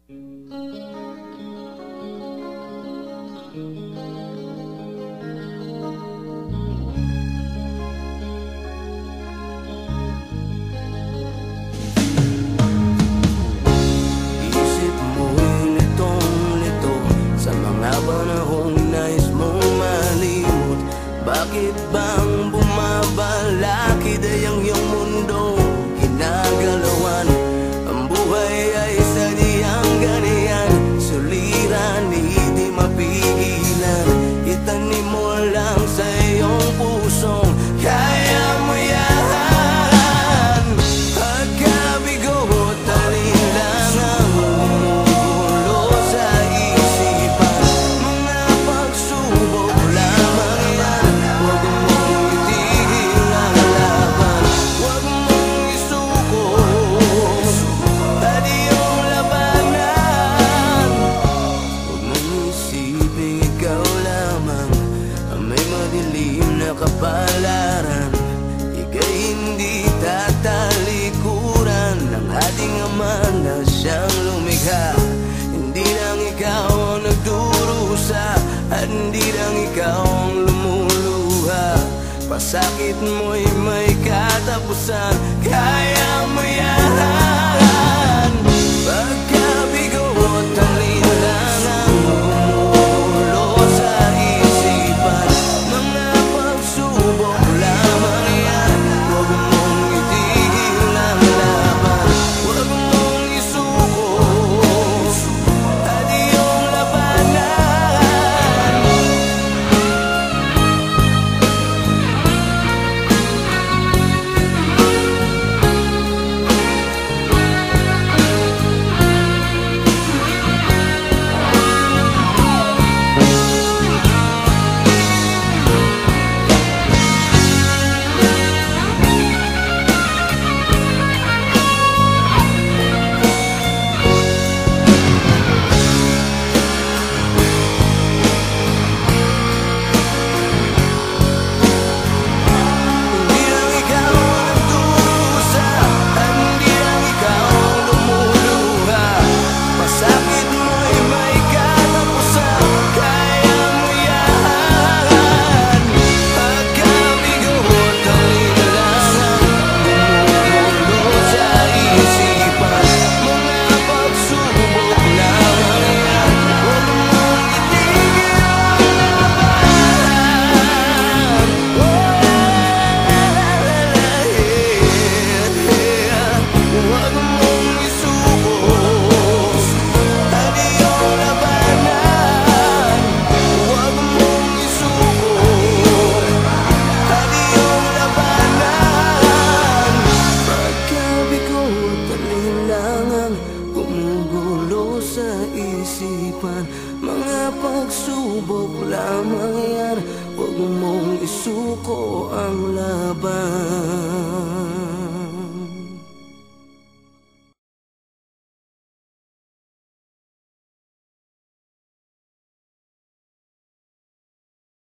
Isip mo'y litong-lito sa mga panahong nais mong malimot. Bakit bang bumabalakid ay ang iyong mundo ginagalawan? Ang buhay ay sadyang ganyan, suliran, hindi mapigilan. Itanim mo lang sa iyong pusong kaya mo yan. Pagkabigo at alin lang ang gumugulo sa isipan. Mga pagsubok lamang yan, huwag mong itigil ang laban. Huwag mong isuko at iyong labanan. Huwag mong isipin ikaw lamang ang may madilim na kapalaran. Ika'y hindi tatalikuran ng ating Ama na siyang lumikha. Hindi lang ikaw ang nagdurusa at hindi lang ikaw ang lumuluha. Pasakit mo'y may katapusan, kaya mo yan. Pagkabigo at alin lang ang gumugulo sa isipan. Mga pagsubok lamang yan, huwag mong itigil ang laban. Huwag mong isuko at iyong labanan. Hindi lang ikaw ang nagdurusa at hindi lang ikaw ang lumuluha. Pasakit mo'y may katapusan, kaya mo yan. Pagkabigo at alin lang ang gumugulo sa isipan. Mga pagsubok lamang yan, huwag mong itigil ang laban. Huwag mong isuko at iyong labanan. Huwag mong isuko at iyong labanan. Pagkabigo at alin lang ang gumugulo sa isipan. Mga pagsubok lamang yan, huwag mong isuko ang laban.